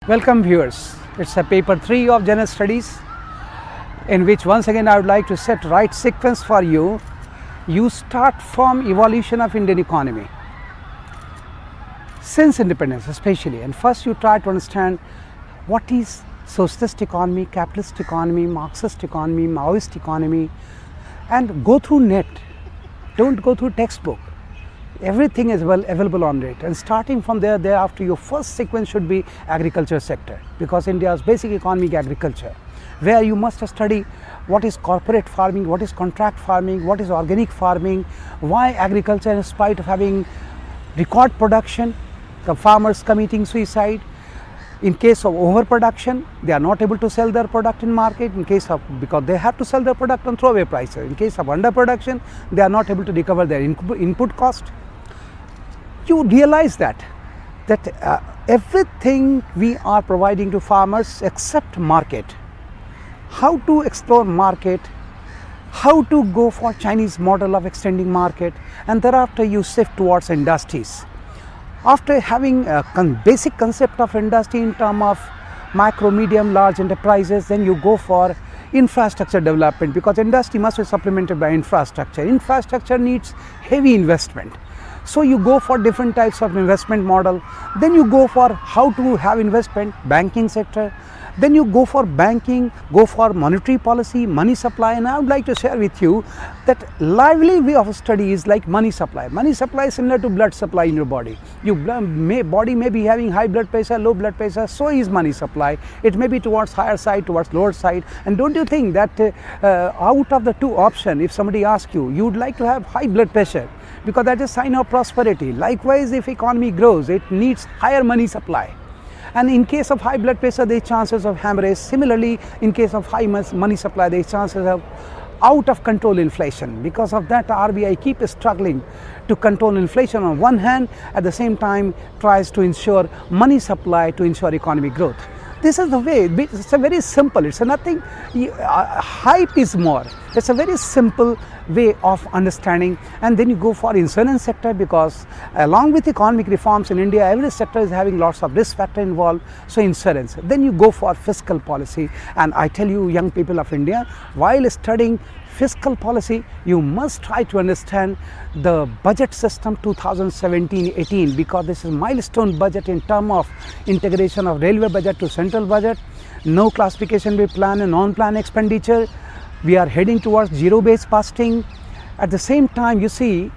Welcome viewers, it's a paper 3 of General Studies in which once again I would like to set right sequence for you. You start from evolution of Indian economy since independence especially, and first you try to understand what is socialist economy, capitalist economy, Marxist economy, Maoist economy, and go through net, don't go through textbook. Everything is well available on it, and starting from thereafter your first sequence should be agriculture sector, because India's basic economy is agriculture, where you must study what is corporate farming, what is contract farming, what is organic farming, why agriculture, in spite of having record production, the farmers committing suicide. In case of overproduction, they are not able to sell their product in market, because they have to sell their product on throwaway prices. In case of underproduction, they are not able to recover their input cost. You realize that everything we are providing to farmers except market. How to explore market, how to go for Chinese model of extending market, and thereafter you shift towards industries. After having a basic concept of industry in terms of micro, medium, large enterprises, then you go for infrastructure development, because industry must be supplemented by infrastructure. Infrastructure needs heavy investment. So you go for different types of investment model. Then you go for how to have investment, banking sector. Then you go for banking, go for monetary policy, money supply. And I would like to share with you that lively way of study is like money supply. Money supply is similar to blood supply in your body. Your body may be having high blood pressure, low blood pressure, so is money supply. It may be towards higher side, towards lower side. And don't you think that out of the two options, if somebody asks you, you would like to have high blood pressure, because that is a sign of prosperity. Likewise, if economy grows, it needs higher money supply. And in case of high blood pressure, there are chances of hemorrhage. Similarly, in case of high money supply, there are chances of out of control inflation. Because of that, RBI keeps struggling to control inflation on one hand, at the same time tries to ensure money supply to ensure economic growth. This is the way. It's a very simple, it's nothing, hype is more. It's a very simple way of understanding. And then you go for insurance sector, because along with economic reforms in India, every sector is having lots of risk factor involved, so insurance. Then you go for fiscal policy, and I tell you, young people of India, while studying fiscal policy, you must try to understand the budget system 2017-18, because this is milestone budget in terms of integration of railway budget to central budget, no classification by plan and non-plan expenditure. We are heading towards zero-based budgeting. At the same time, you see,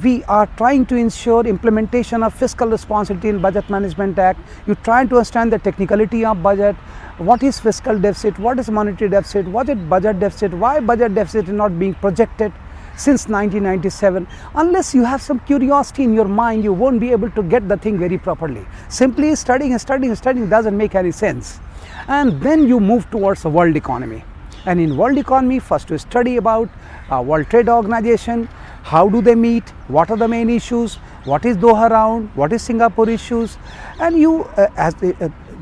we are trying to ensure implementation of fiscal responsibility in Budget Management Act. You try to understand the technicality of budget. What is fiscal deficit? What is monetary deficit? What is budget deficit? Why budget deficit is not being projected since 1997? Unless you have some curiosity in your mind, you won't be able to get the thing very properly. Simply studying doesn't make any sense. And then you move towards the world economy. And in world economy, first you study about World Trade Organization. How do they meet? What are the main issues? What is Doha round? What is Singapore issues? And you,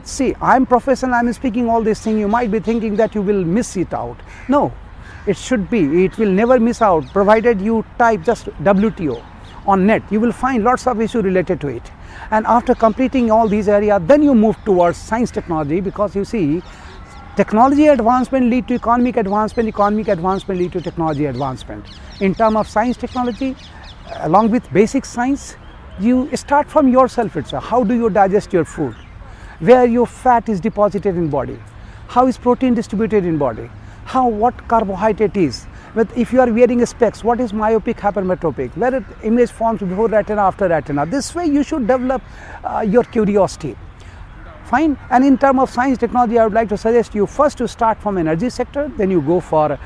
see, I'm professional, I'm speaking all these things. You might be thinking that you will miss it out. No, it should be. It will never miss out, provided you type just WTO on net. You will find lots of issues related to it. And after completing all these areas, then you move towards science technology, because you see, technology advancement lead to economic advancement lead to technology advancement. In terms of science technology, along with basic science, you start from yourself itself. How do you digest your food? Where your fat is deposited in body? How is protein distributed in body? What carbohydrate is? If you are wearing specs, what is myopic, hypermetropic? Where it image forms before retina, after retina? This way you should develop your curiosity. Fine. And in terms of science technology, I would like to suggest you first to start from energy sector, then you go for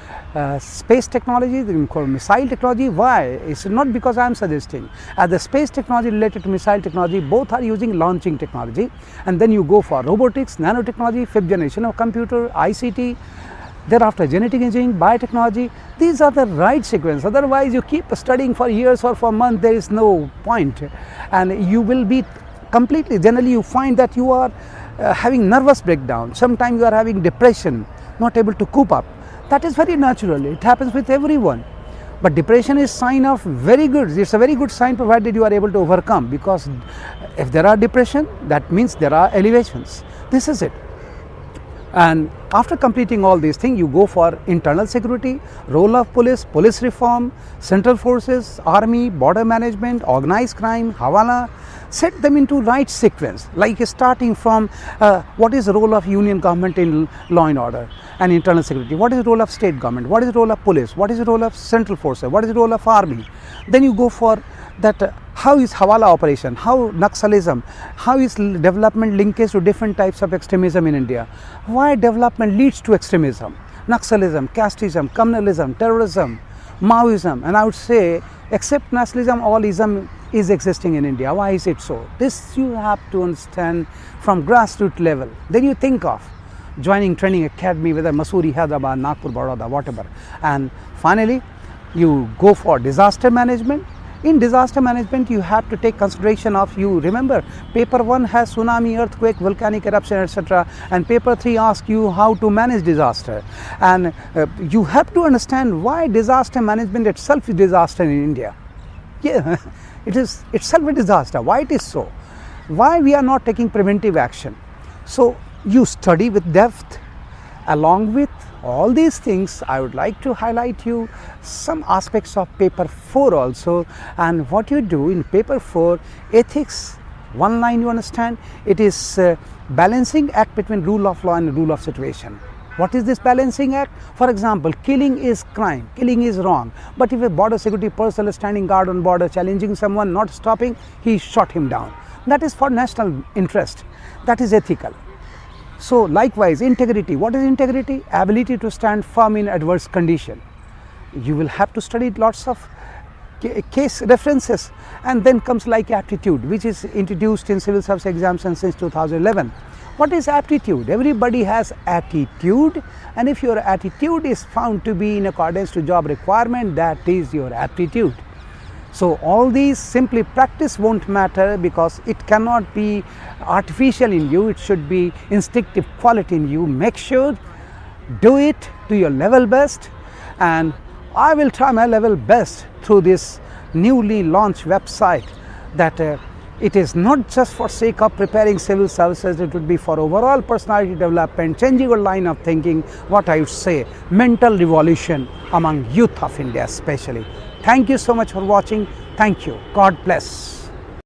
space technology, then you go missile technology. Why? It's not because I am suggesting. As the space technology related to missile technology, both are using launching technology. And then you go for robotics, nanotechnology, fifth generation of computer, ICT, thereafter genetic engineering, biotechnology. These are the right sequence. Otherwise, you keep studying for years or for months, there is no point. And you will be completely, generally you find that you are having nervous breakdown. Sometimes you are having depression, not able to cope up. That is very natural. It happens with everyone. But depression is sign of very good, it's a very good sign provided you are able to overcome, because if there are depression, that means there are elevations. This is it. And after completing all these things, you go for internal security, role of police, police reform, central forces, army, border management, organized crime, Hawala. Set them into right sequence, like starting from what is the role of union government in law and order and internal security, what is the role of state government, what is the role of police, what is the role of central forces, what is the role of army. Then you go for that how is Hawala operation, how Naxalism, how is development linkage to different types of extremism in India, why development leads to extremism, Naxalism, casteism, communalism, terrorism, Maoism, and I would say except nationalism, all ism is existing in India. Why is it so? This you have to understand from grassroots level. Then you think of joining training academy, whether Mussoorie, Hyderabad, Nagpur, Baroda, whatever. And finally, you go for disaster management. In disaster management, you have to take consideration of, you remember, paper 1 has tsunami, earthquake, volcanic eruption, etc. And paper 3 asks you how to manage disaster. And you have to understand why disaster management itself is disaster in India. Yeah, it is itself a disaster. Why it is so? Why we are not taking preventive action? So you study with depth. Along with all these things, I would like to highlight you some aspects of paper 4 also. And what you do in paper 4, ethics, one line you understand, it is balancing act between rule of law and rule of situation. What is this balancing act? For example, killing is crime, killing is wrong. But if a border security personnel is standing guard on border, challenging someone, not stopping, he shot him down. That is for national interest. That is ethical. So likewise, integrity. What is integrity? Ability to stand firm in adverse condition. You will have to study lots of case references, and then comes like aptitude, which is introduced in civil service examinations since 2011. What is aptitude? Everybody has attitude, and if your attitude is found to be in accordance to job requirement, that is your aptitude. So all these simply practice won't matter, because it cannot be artificial in you, it should be instinctive quality in you. Make sure, do it to your level best, and I will try my level best through this newly launched website, that it is not just for sake of preparing civil services, it would be for overall personality development, changing your line of thinking, what I would say, mental revolution among youth of India especially. Thank you so much for watching. Thank you. God bless.